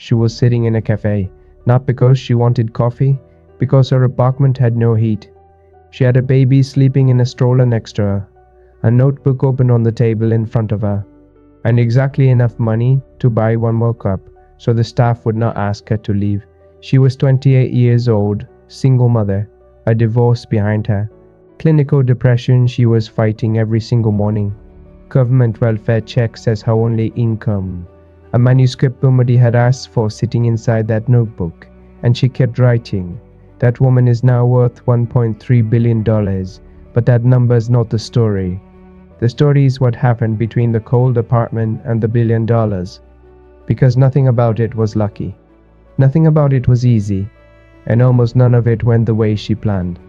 She was sitting in a cafe, not because she wanted coffee, because her apartment had no heat. She had a baby sleeping in a stroller next to her, a notebook open on the table in front of her, and exactly enough money to buy one more cup so the staff would not ask her to leave. She was 28 years old, single mother, a divorce behind her, clinical depression she was fighting every single morning, government welfare checks as her only income, a manuscript somebody had asked for sitting inside that notebook, and she kept writing. That woman is now worth $1.3 billion, but that number's not the story. The story is what happened between the cold apartment and the $1 billion. Because nothing about it was lucky. Nothing about it was easy, and almost none of it went the way she planned.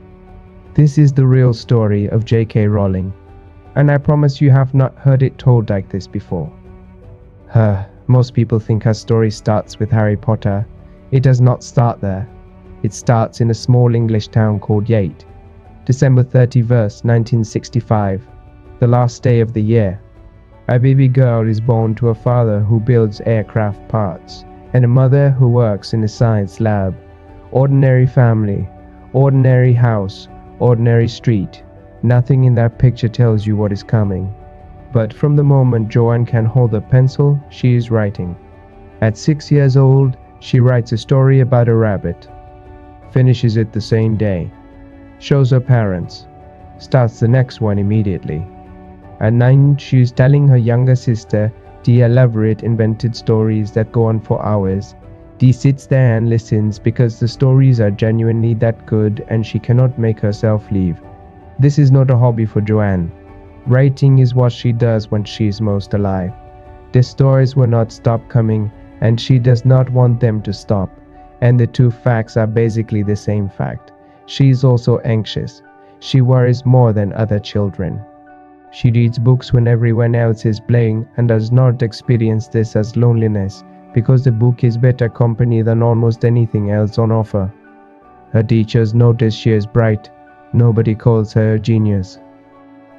This is the real story of J.K. Rowling, and I promise you have not heard it told like this before. Most people think her story starts with Harry Potter. It does not start there. It starts in a small English town called Yate, December 31st, 1965, the last day of the year. A baby girl is born to a father who builds aircraft parts, and a mother who works in a science lab. Ordinary family, ordinary house, ordinary street. Nothing in that picture tells you what is coming. But from the moment Joanne can hold a pencil, she is writing. At 6 years old, she writes a story about a rabbit. Finishes it the same day. Shows her parents. Starts the next one immediately. At 9, she is telling her younger sister the elaborate invented stories that go on for hours. Dee sits there and listens because the stories are genuinely that good and she cannot make herself leave. This is not a hobby for Joanne. Writing is what she does when she is most alive. The stories will not stop coming, and she does not want them to stop. And the two facts are basically the same fact. She is also anxious. She worries more than other children. She reads books when everyone else is playing and does not experience this as loneliness because the book is better company than almost anything else on offer. Her teachers notice she is bright. Nobody calls her a genius.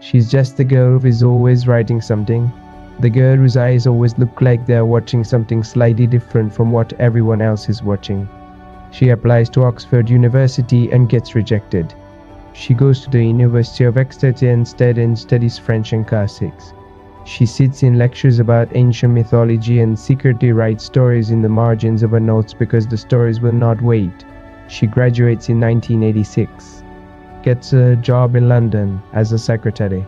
She's just the girl who is always writing something. The girl whose eyes always look like they're watching something slightly different from what everyone else is watching. She applies to Oxford University and gets rejected. She goes to the University of Exeter instead and studies French and classics. She sits in lectures about ancient mythology and secretly writes stories in the margins of her notes because the stories will not wait. She graduates in 1986. Gets a job in London as a secretary,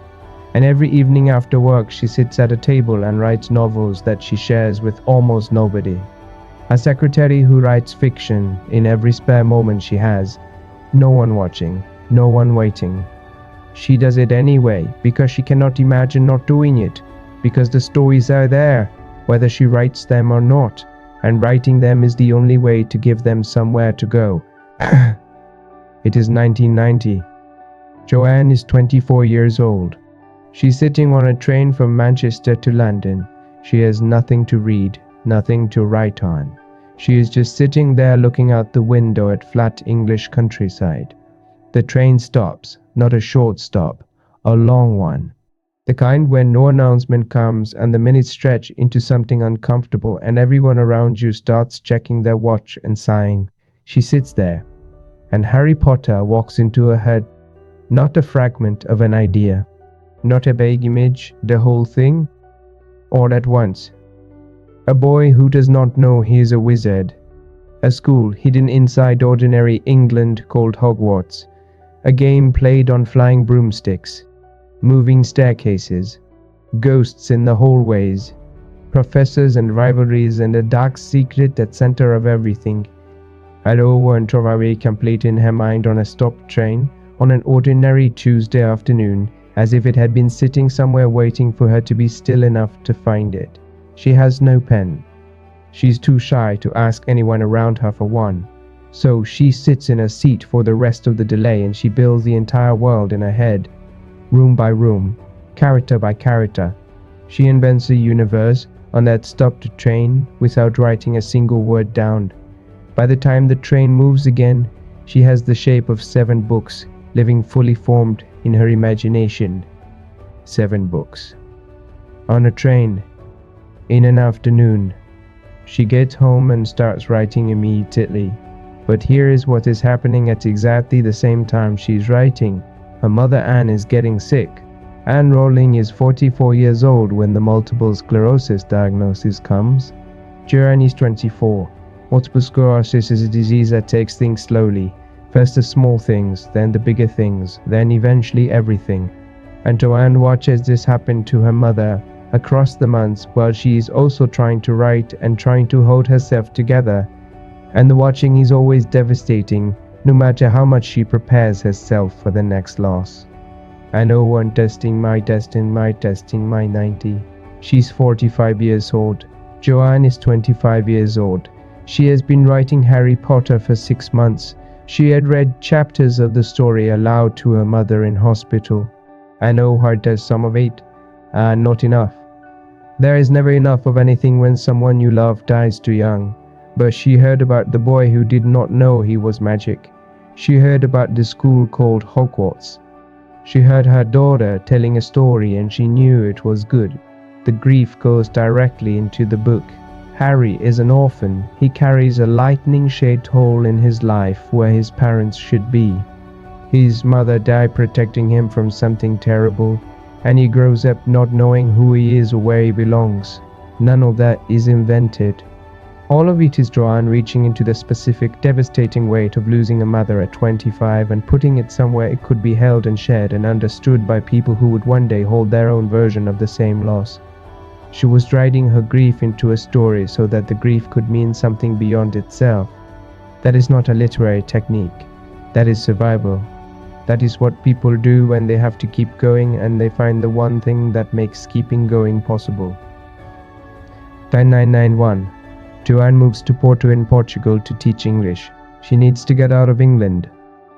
and every evening after work she sits at a table and writes novels that she shares with almost nobody. A secretary who writes fiction in every spare moment she has, no one watching, no one waiting. She does it anyway because she cannot imagine not doing it, because the stories are there, whether she writes them or not, and writing them is the only way to give them somewhere to go. It is 1990. Joanne is 24 years old. She's sitting on a train from Manchester to London. She has nothing to read, nothing to write on. She is just sitting there looking out the window at flat English countryside. The train stops, not a short stop, a long one. The kind where no announcement comes and the minutes stretch into something uncomfortable and everyone around you starts checking their watch and sighing. She sits there, and Harry Potter walks into her head. Not a fragment of an idea, not a vague image, the whole thing, all at once. A boy who does not know he is a wizard. A school hidden inside ordinary England called Hogwarts. A game played on flying broomsticks. Moving staircases. Ghosts in the hallways. Professors and rivalries and a dark secret at center of everything. Hello weren't away complete in her mind on a stopped train on an ordinary Tuesday afternoon, as if it had been sitting somewhere waiting for her to be still enough to find it. She has no pen. She's too shy to ask anyone around her for one. So she sits in her seat for the rest of the delay and she builds the entire world in her head, room by room, character by character. She invents a universe on that stopped train without writing a single word down. By the time the train moves again, she has the shape of 7 books, living fully formed in her imagination. 7 books. On a train. In an afternoon. She gets home and starts writing immediately. But here is what is happening at exactly the same time she's writing. Her mother Anne is getting sick. Anne Rowling is 44 years old when the multiple sclerosis diagnosis comes. Joanne is 24. Multiple sclerosis is a disease that takes things slowly. First the small things, then the bigger things, then eventually everything. And Joanne watches this happen to her mother across the months while she is also trying to write and trying to hold herself together. And the watching is always devastating, no matter how much she prepares herself for the next loss. I know one testing my 90. She's 45 years old. Joanne is 25 years old. She has been writing Harry Potter for 6 months. She had read chapters of the story aloud to her mother in hospital. I know her does some of it, and not enough. There is never enough of anything when someone you love dies too young. But she heard about the boy who did not know he was magic. She heard about the school called Hogwarts. She heard her daughter telling a story and she knew it was good. The grief goes directly into the book. Harry is an orphan. He carries a lightning-shaped hole in his life where his parents should be. His mother died protecting him from something terrible, and he grows up not knowing who he is or where he belongs. None of that is invented. All of it is Joanne reaching into the specific, devastating weight of losing a mother at 25 and putting it somewhere it could be held and shared and understood by people who would one day hold their own version of the same loss. She was writing her grief into a story so that the grief could mean something beyond itself. That is not a literary technique. That is survival. That is what people do when they have to keep going and they find the one thing that makes keeping going possible. 9991. Joanne moves to Porto in Portugal to teach English. She needs to get out of England.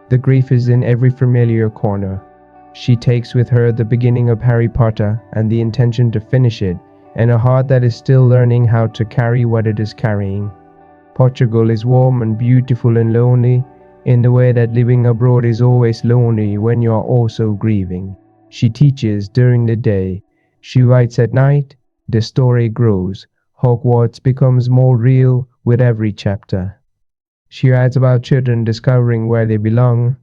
The grief is in every familiar corner. She takes with her the beginning of Harry Potter and the intention to finish it, and a heart that is still learning how to carry what it is carrying. Portugal is warm and beautiful and lonely, in the way that living abroad is always lonely when you are also grieving. She teaches during the day. She writes at night. The story grows. Hogwarts becomes more real with every chapter. She writes about children discovering where they belong,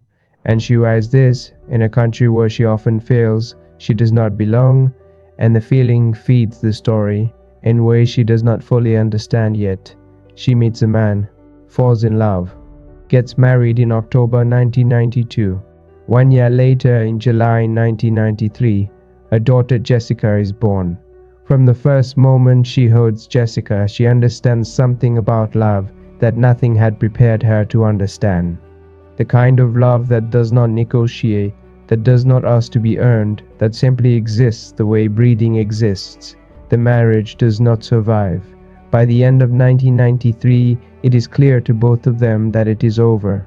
and she writes this in a country where she often feels she does not belong, and the feeling feeds the story in ways she does not fully understand yet. She meets a man, falls in love, gets married in October 1992. 1 year later, in July 1993, a daughter Jessica is born. From the first moment she holds Jessica, she understands something about love that nothing had prepared her to understand. The kind of love that does not negotiate, that does not ask to be earned, that simply exists the way breathing exists. The marriage does not survive. By the end of 1993, it is clear to both of them that it is over.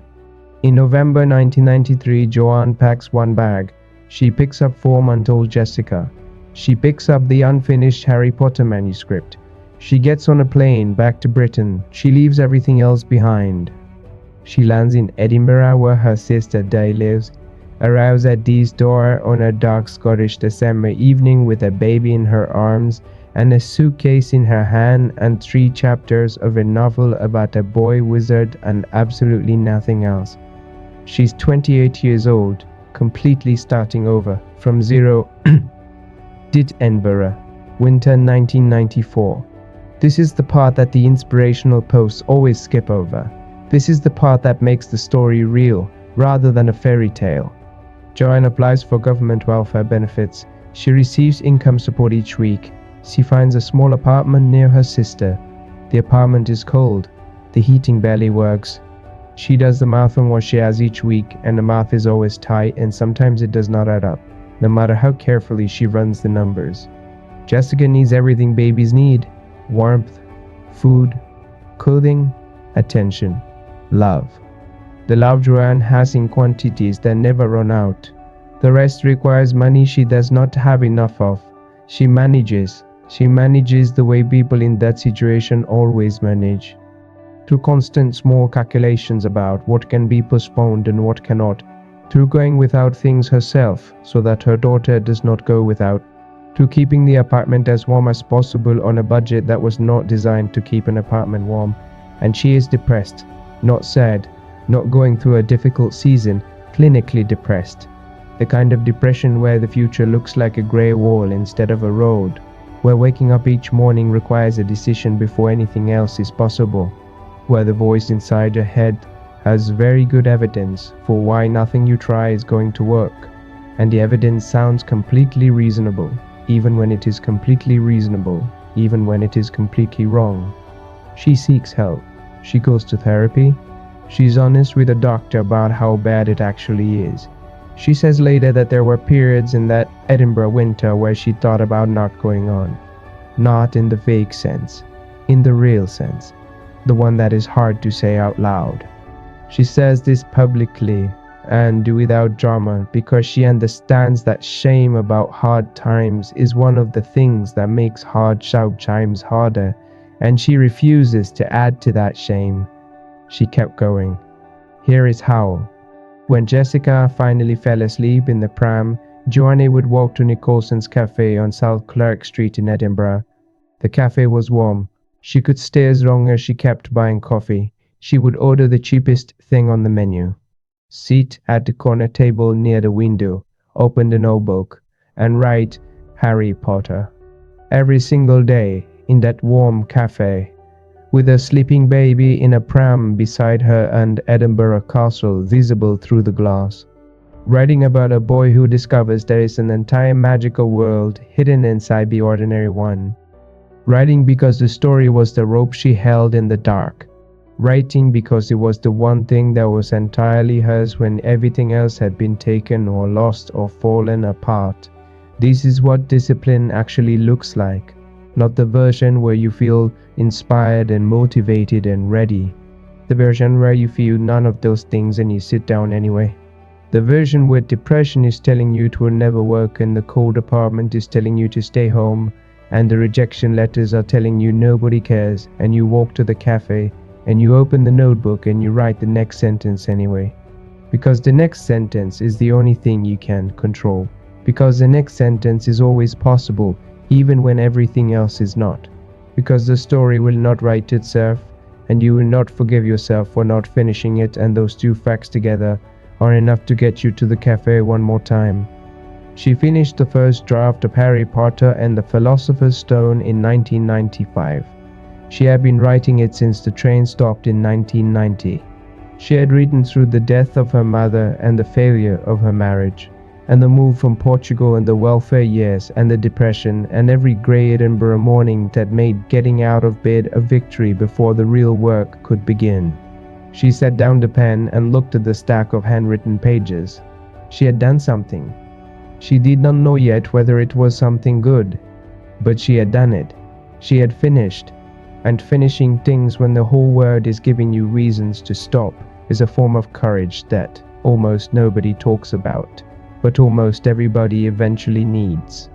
In November 1993, Joanne packs one bag. She picks up 4 untold Jessica. She picks up the unfinished Harry Potter manuscript. She gets on a plane back to Britain. She leaves everything else behind. She lands in Edinburgh where her sister Day lives, arrives at Dee's door on a dark Scottish December evening with a baby in her arms and a suitcase in her hand and 3 chapters of a novel about a boy wizard and absolutely nothing else. She's 28 years old, completely starting over from zero. Did Edinburgh, winter 1994. This is the part that the inspirational posts always skip over. This is the part that makes the story real, rather than a fairy tale. Joanne applies for government welfare benefits. She receives income support each week. She finds a small apartment near her sister. The apartment is cold. The heating barely works. She does the math on what she has each week, and the math is always tight, and sometimes it does not add up, no matter how carefully she runs the numbers. Jessica needs everything babies need: warmth, food, clothing, attention, love. The love Joanne has in quantities that never run out. The rest requires money she does not have enough of. She manages the way people in that situation always manage. Through constant small calculations about what can be postponed and what cannot. Through going without things herself so that her daughter does not go without. to keeping the apartment as warm as possible on a budget that was not designed to keep an apartment warm. And she is depressed, not sad, not going through a difficult season, clinically depressed. The kind of depression where the future looks like a grey wall instead of a road, where waking up each morning requires a decision before anything else is possible, where the voice inside your head has very good evidence for why nothing you try is going to work, and the evidence sounds completely reasonable, even when it is completely reasonable, even when it is completely wrong. She seeks help. She goes to therapy. She's honest with a doctor about how bad it actually is. She says later that there were periods in that Edinburgh winter where she thought about not going on. Not in the fake sense, in the real sense, the one that is hard to say out loud. She says this publicly and without drama because she understands that shame about hard times is one of the things that makes hard times harder, and she refuses to add to that shame. She kept going. Here is how. When Jessica finally fell asleep in the pram, Joanne would walk to Nicholson's cafe on South Clark Street in Edinburgh. The cafe was warm. She could stay as long as she kept buying coffee. She would order the cheapest thing on the menu. Sit at the corner table near the window, open the notebook, and write Harry Potter. Every single day in that warm cafe, with a sleeping baby in a pram beside her and Edinburgh Castle visible through the glass. Writing about a boy who discovers there is an entire magical world hidden inside the ordinary one. Writing because the story was the rope she held in the dark. Writing because it was the one thing that was entirely hers when everything else had been taken or lost or fallen apart. This is what discipline actually looks like. Not the version where you feel inspired and motivated and ready. The version where you feel none of those things and you sit down anyway. The version where depression is telling you it will never work and the cold apartment is telling you to stay home and the rejection letters are telling you nobody cares and you walk to the cafe and you open the notebook and you write the next sentence anyway. Because the next sentence is the only thing you can control. Because the next sentence is always possible even when everything else is not. Because the story will not write itself, and you will not forgive yourself for not finishing it, and those two facts together are enough to get you to the cafe one more time. She finished the first draft of Harry Potter and the Philosopher's Stone in 1995. She had been writing it since the train stopped in 1990. She had written through the death of her mother and the failure of her marriage, and the move from Portugal and the welfare years and the depression and every grey Edinburgh morning that made getting out of bed a victory before the real work could begin. She set down the pen and looked at the stack of handwritten pages. She had done something. She did not know yet whether it was something good, but she had done it. She had finished, and finishing things when the whole world is giving you reasons to stop is a form of courage that almost nobody talks about. But almost everybody eventually needs.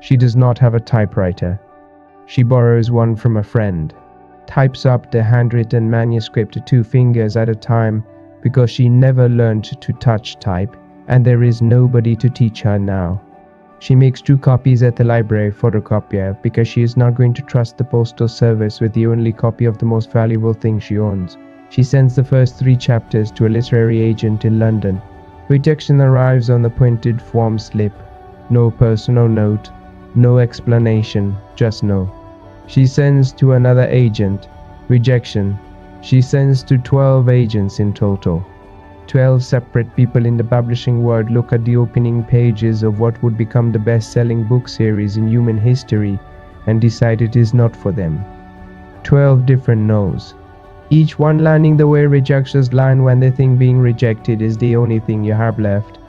She does not have a typewriter. She borrows one from a friend, types up the handwritten manuscript 2 fingers at a time because she never learned to touch type, and there is nobody to teach her now. She makes 2 copies at the library photocopier because she is not going to trust the postal service with the only copy of the most valuable thing she owns. She sends the first 3 chapters to a literary agent in London. Rejection arrives on the printed form slip. No personal note, no explanation, just no. She sends to another agent. Rejection. She sends to 12 agents in total. 12 separate people in the publishing world look at the opening pages of what would become the best-selling book series in human history and decide it is not for them. 12 different no's. Each one landing the way rejections land when they think being rejected is the only thing you have left.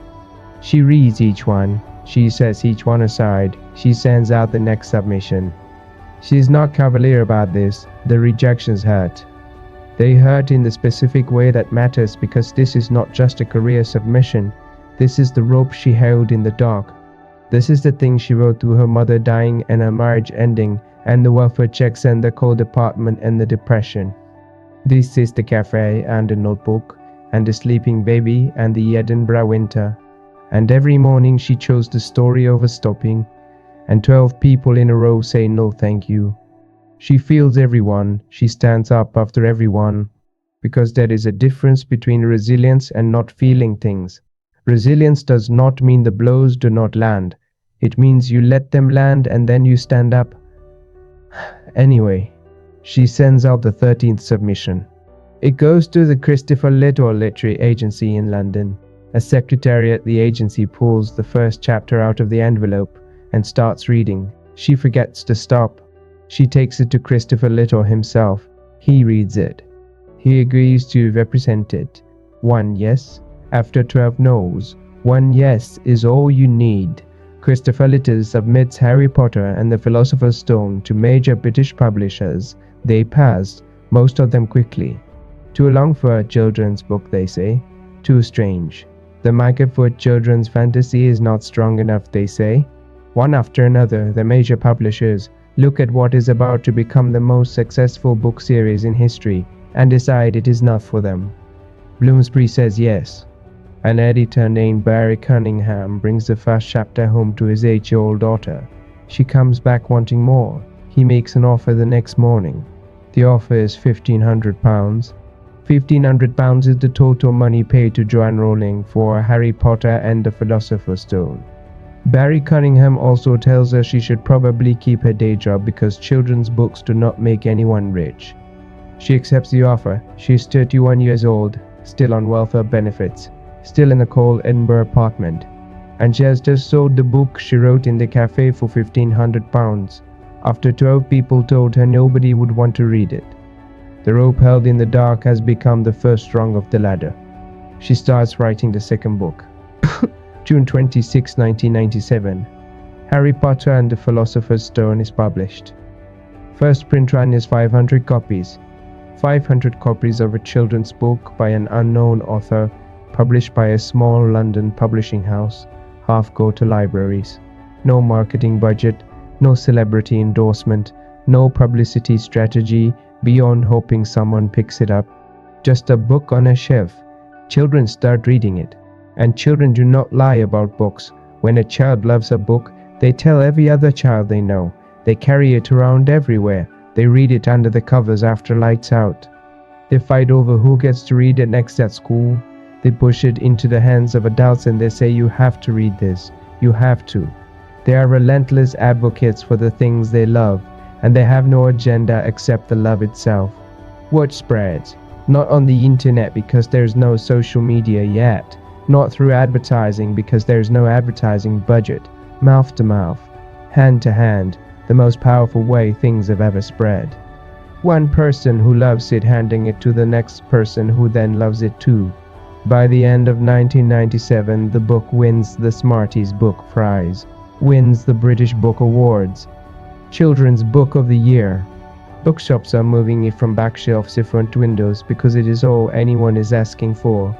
She reads each one. She sets each one aside. She sends out the next submission. She is not cavalier about this. The rejections hurt. They hurt in the specific way that matters because this is not just a career submission. This is the rope she held in the dark. This is the thing she wrote through her mother dying and her marriage ending and the welfare checks and the cold apartment and the depression. This is the cafe and the notebook and the sleeping baby and the Edinburgh winter. And every morning she chose the story over stopping, and 12 people in a row say no thank you. She feels everyone, she stands up after everyone, because there is a difference between resilience and not feeling things. Resilience does not mean the blows do not land. It means you let them land and then you stand up. Anyway, she sends out the 13th submission. It goes to the Christopher Little Literary Agency in London. A secretary at the agency pulls the first chapter out of the envelope and starts reading. She forgets to stop. She takes it to Christopher Little himself. He reads it. He agrees to represent it. 1 yes. After 12 no's, 1 yes is all you need. Christopher Little submits Harry Potter and the Philosopher's Stone to major British publishers. They passed, most of them quickly. Too long for a children's book, they say. Too strange. The market for children's fantasy is not strong enough, they say. One after another, the major publishers look at what is about to become the most successful book series in history and decide it is not for them. Bloomsbury says yes. An editor named Barry Cunningham brings the first chapter home to his 8-year-old daughter. She comes back wanting more. He makes an offer the next morning. The offer is £1,500. £1,500 is the total money paid to Joanne Rowling for Harry Potter and the Philosopher's Stone. Barry Cunningham also tells her she should probably keep her day job because children's books do not make anyone rich. She accepts the offer. She is 31 years old, still on welfare benefits, still in a cold Edinburgh apartment, and she has just sold the book she wrote in the cafe for £1,500 after 12 people told her nobody would want to read it. The rope held in the dark has become the first rung of the ladder. She starts writing the second book. June 26, 1997. Harry Potter and the Philosopher's Stone is published. First print run is 500 copies. 500 copies of a children's book by an unknown author, published by a small London publishing house. Half go to libraries. No marketing budget, no celebrity endorsement, no publicity strategy beyond hoping someone picks it up. Just a book on a shelf. Children start reading it. And children do not lie about books. When a child loves a book, they tell every other child they know. They carry it around everywhere. They read it under the covers after lights out. They fight over who gets to read it next at school. They push it into the hands of adults and they say, you have to read this. You have to. They are relentless advocates for the things they love, and they have no agenda except the love itself. Word spreads. Not on the internet because there's no social media yet. Not through advertising because there's no advertising budget. Mouth to mouth. Hand to hand. The most powerful way things have ever spread. One person who loves it handing it to the next person who then loves it too. By the end of 1997, the book wins the Smarties Book Prize, wins the British Book Awards, Children's Book of the Year. Bookshops are moving it from back shelves to front windows because it is all anyone is asking for.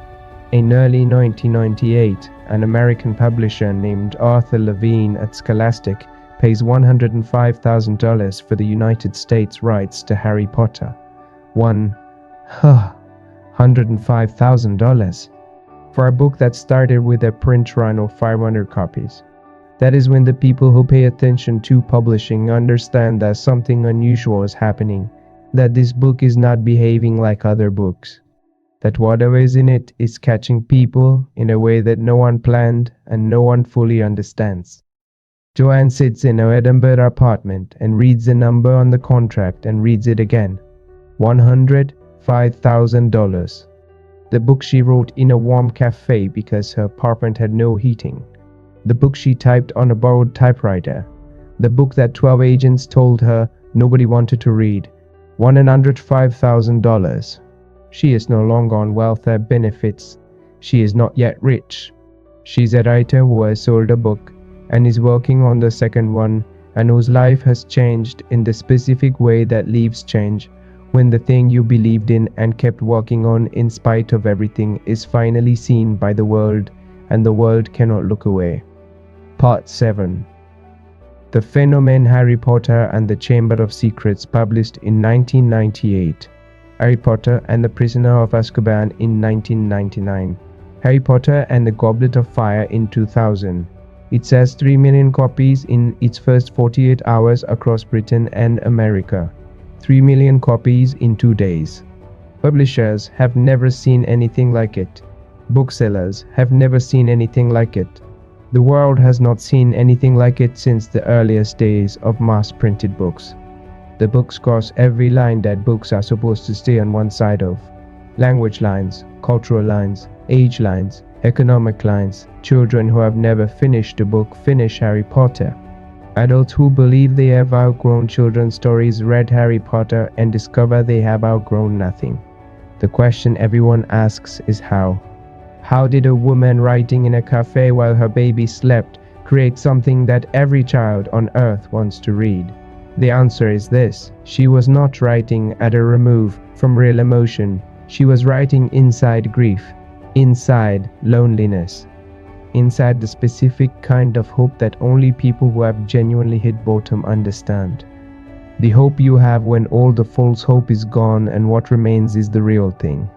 In early 1998, an American publisher named Arthur Levine at Scholastic pays $105,000 for the United States rights to Harry Potter. $105,000 for a book that started with a print run of 500 copies. That is when the people who pay attention to publishing understand that something unusual is happening, that this book is not behaving like other books, that whatever is in it is catching people in a way that no one planned and no one fully understands. Joanne sits in her Edinburgh apartment and reads the number on the contract and reads it again. $105,000. The book she wrote in a warm cafe because her apartment had no heating. The book she typed on a borrowed typewriter. The book that 12 agents told her nobody wanted to read. $105,000. She is no longer on welfare benefits. She is not yet rich. She's a writer who has sold a book and is working on the second one, and whose life has changed in the specific way that leaves change when the thing you believed in and kept working on in spite of everything is finally seen by the world, and the world cannot look away. Part 7. The Phenomenon Harry Potter and the Chamber of Secrets, published in 1998. Harry Potter and the Prisoner of Azkaban in 1999. Harry Potter and the Goblet of Fire in 2000. It sells 3 million copies in its first 48 hours across Britain and America. 3 million copies in 2 days. Publishers have never seen anything like it. Booksellers have never seen anything like it. The world has not seen anything like it since the earliest days of mass-printed books. The books cross every line that books are supposed to stay on one side of. Language lines, cultural lines, age lines, economic lines. Children who have never finished a book finish Harry Potter. Adults who believe they have outgrown children's stories read Harry Potter and discover they have outgrown nothing. The question everyone asks is how. How did a woman writing in a cafe while her baby slept create something that every child on earth wants to read? The answer is this: she was not writing at a remove from real emotion. She was writing inside grief, inside loneliness, inside the specific kind of hope that only people who have genuinely hit bottom understand. The hope you have when all the false hope is gone and what remains is the real thing.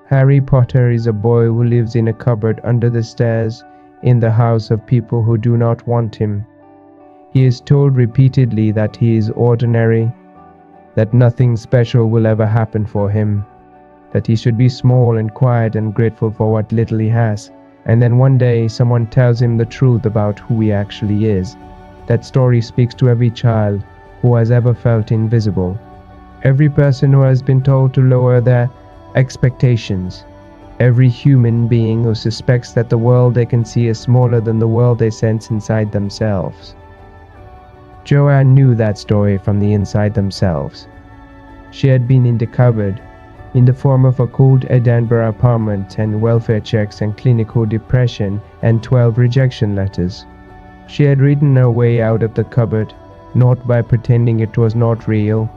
Harry Potter is a boy who lives in a cupboard under the stairs in the house of people who do not want him. He is told repeatedly that he is ordinary, that nothing special will ever happen for him, that he should be small and quiet and grateful for what little he has, and then one day someone tells him the truth about who he actually is. That story speaks to every child who has ever felt invisible, every person who has been told to lower their expectations, every human being who suspects that the world they can see is smaller than the world they sense inside themselves. Joanne knew that story from the inside themselves. She had been in the cupboard, in the form of a cold Edinburgh apartment and welfare checks and clinical depression and 12 rejection letters. She had written her way out of the cupboard, not by pretending it was not real,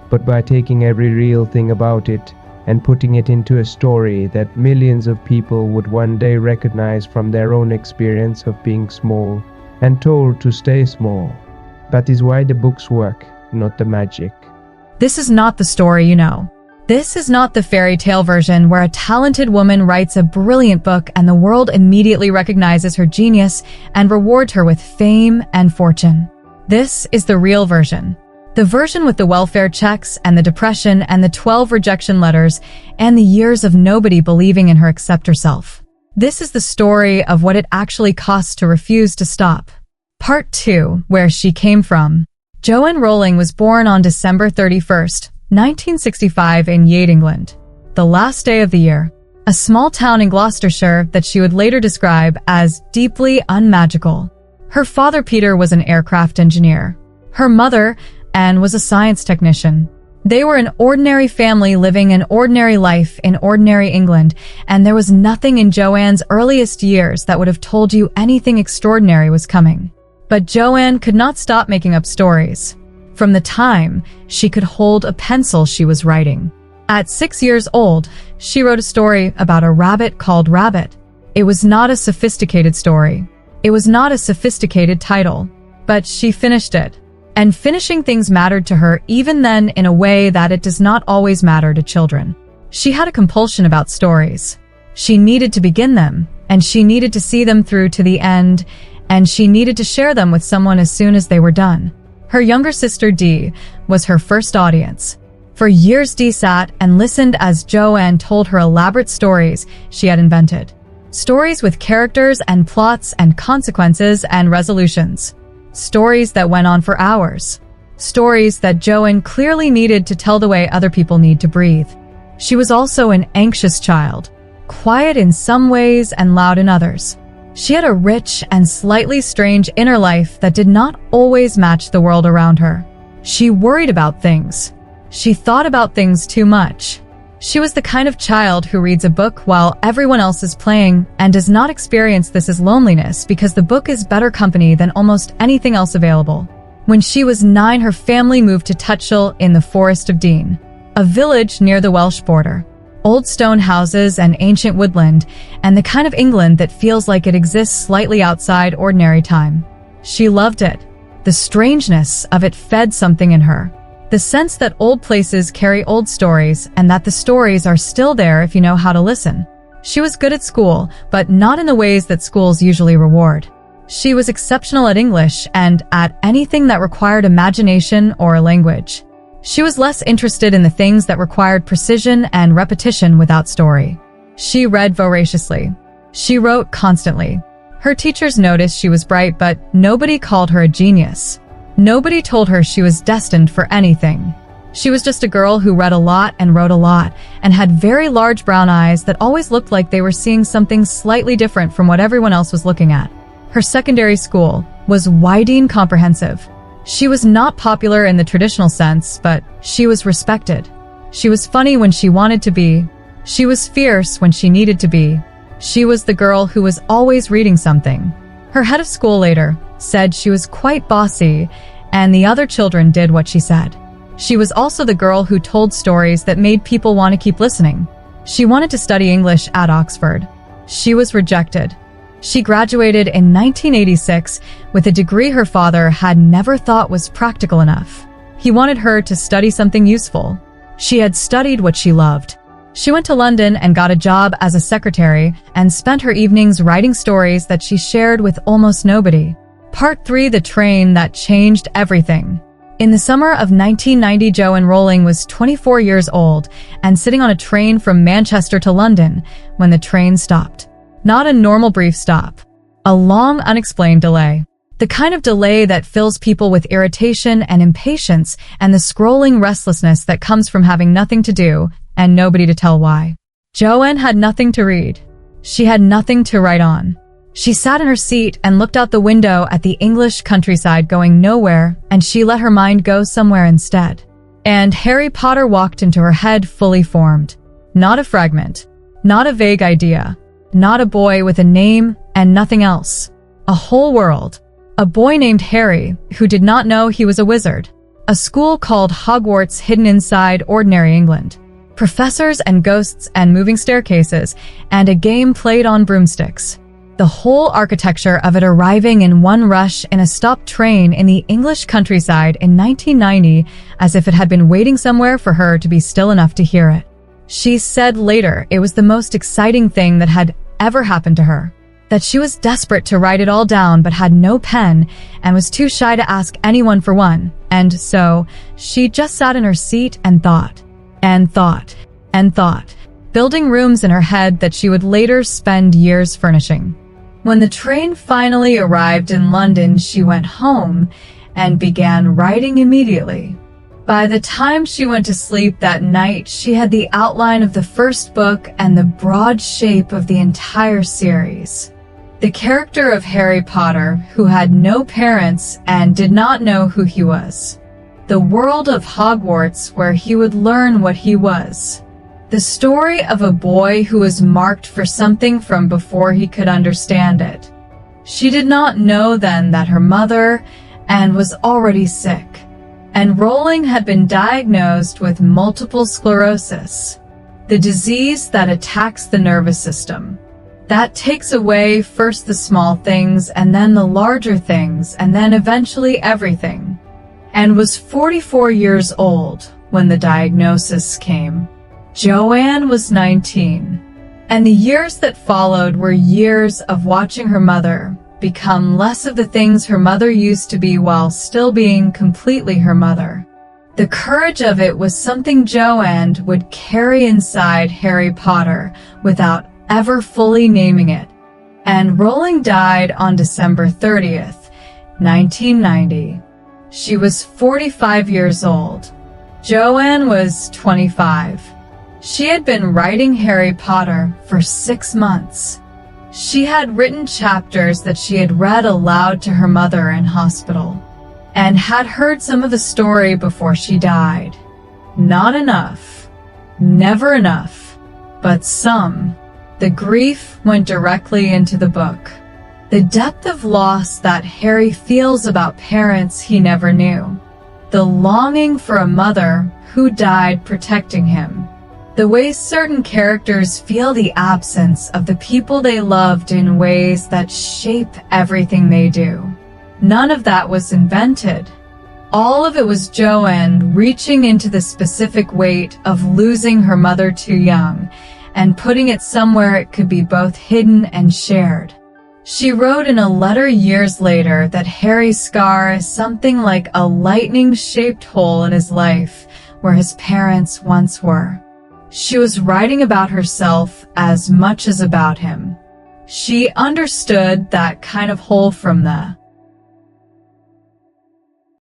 but by taking every real thing about it and putting it into a story that millions of people would one day recognize from their own experience of being small and told to stay small. That is why the books work, not the magic. This is not the story you know. This is not the fairy tale version where a talented woman writes a brilliant book and the world immediately recognizes her genius and rewards her with fame and fortune. This is the real version. The version with the welfare checks and the depression and the 12 rejection letters and the years of nobody believing in her except herself. This is the story of what it actually costs to refuse to stop. Part 2, Where She Came From. Joanne Rowling was born on December 31st, 1965 in Yate, England, the last day of the year, a small town in Gloucestershire that she would later describe as deeply unmagical. Her father, Peter, was an aircraft engineer. Her mother, Anne, was a science technician. They were an ordinary family living an ordinary life in ordinary England, and there was nothing in Joanne's earliest years that would have told you anything extraordinary was coming. But Joanne could not stop making up stories. From the time she could hold a pencil, she was writing. At 6 years old, she wrote a story about a rabbit called Rabbit. It was not a sophisticated story. It was not a sophisticated title. But she finished it. And finishing things mattered to her even then in a way that it does not always matter to children. She had a compulsion about stories. She needed to begin them, and she needed to see them through to the end, and she needed to share them with someone as soon as they were done. Her younger sister Dee was her first audience. For years Dee sat and listened as Joanne told her elaborate stories she had invented. Stories with characters and plots and consequences and resolutions. Stories that went on for hours. Stories that Joanne clearly needed to tell the way other people need to breathe. She was also an anxious child, quiet in some ways and loud in others. She had a rich and slightly strange inner life that did not always match the world around her. She worried about things. She thought about things too much. She was the kind of child who reads a book while everyone else is playing and does not experience this as loneliness because the book is better company than almost anything else available. When she was 9, her family moved to Tutshall in the Forest of Dean, a village near the Welsh border. Old stone houses and ancient woodland, and the kind of England that feels like it exists slightly outside ordinary time. She loved it. The strangeness of it fed something in her. The sense that old places carry old stories and that the stories are still there if you know how to listen. She was good at school, but not in the ways that schools usually reward. She was exceptional at English and at anything that required imagination or a language. She was less interested in the things that required precision and repetition without story. She read voraciously. She wrote constantly. Her teachers noticed she was bright, but nobody called her a genius. Nobody told her she was destined for anything. She was just a girl who read a lot and wrote a lot, and had very large brown eyes that always looked like they were seeing something slightly different from what everyone else was looking at. Her secondary school was Wydeen Comprehensive. She was not popular in the traditional sense, but she was respected. She was funny when she wanted to be. She was fierce when she needed to be. She was the girl who was always reading something. Her head of school later said she was quite bossy, and the other children did what she said. She was also the girl who told stories that made people want to keep listening. She wanted to study English at Oxford. She was rejected. She graduated in 1986 with a degree her father had never thought was practical enough. He wanted her to study something useful. She had studied what she loved. She went to London and got a job as a secretary and spent her evenings writing stories that she shared with almost nobody. Part 3: The Train That Changed Everything. In the summer of 1990, Joanne Rowling was 24 years old and sitting on a train from Manchester to London when the train stopped. Not a normal brief stop. A long, unexplained delay. The kind of delay that fills people with irritation and impatience and the scrolling restlessness that comes from having nothing to do and nobody to tell why. Joanne had nothing to read. She had nothing to write on. She sat in her seat and looked out the window at the English countryside going nowhere, and she let her mind go somewhere instead. And Harry Potter walked into her head fully formed. Not a fragment. Not a vague idea. Not a boy with a name and nothing else. A whole world. A boy named Harry, who did not know he was a wizard. A school called Hogwarts hidden inside ordinary England. Professors and ghosts and moving staircases, and a game played on broomsticks. The whole architecture of it arriving in one rush in a stopped train in the English countryside in 1990, as if it had been waiting somewhere for her to be still enough to hear it. She said later it was the most exciting thing that had ever happened to her. That she was desperate to write it all down but had no pen and was too shy to ask anyone for one, and so she just sat in her seat and thought, and thought, and thought, building rooms in her head that she would later spend years furnishing. When the train finally arrived in London, she went home and began writing immediately. By the time she went to sleep that night, she had the outline of the first book and the broad shape of the entire series. The character of Harry Potter, who had no parents and did not know who he was. The world of Hogwarts, where he would learn what he was. The story of a boy who was marked for something from before he could understand it. She did not know then that her mother and was already sick, and Rowling had been diagnosed with multiple sclerosis, the disease that attacks the nervous system, that takes away first the small things and then the larger things and then eventually everything, and was 44 years old when the diagnosis came. Joanne was 19, and the years that followed were years of watching her mother become less of the things her mother used to be while still being completely her mother. The courage of it was something Joanne would carry inside Harry Potter without ever fully naming it. And Rowling died on December 30th, 1990. She was 45 years old. Joanne was 25. She had been writing Harry Potter for 6 months. She had written chapters that she had read aloud to her mother in hospital, and had heard some of the story before she died. Not enough. Never enough. But some. The grief went directly into the book. The depth of loss that Harry feels about parents he never knew. The longing for a mother who died protecting him. The way certain characters feel the absence of the people they loved in ways that shape everything they do. None of that was invented. All of it was Joanne reaching into the specific weight of losing her mother too young, and putting it somewhere it could be both hidden and shared. She wrote in a letter years later that Harry's scar is something like a lightning-shaped hole in his life where his parents once were. She was writing about herself as much as about him. She understood that kind of hole from the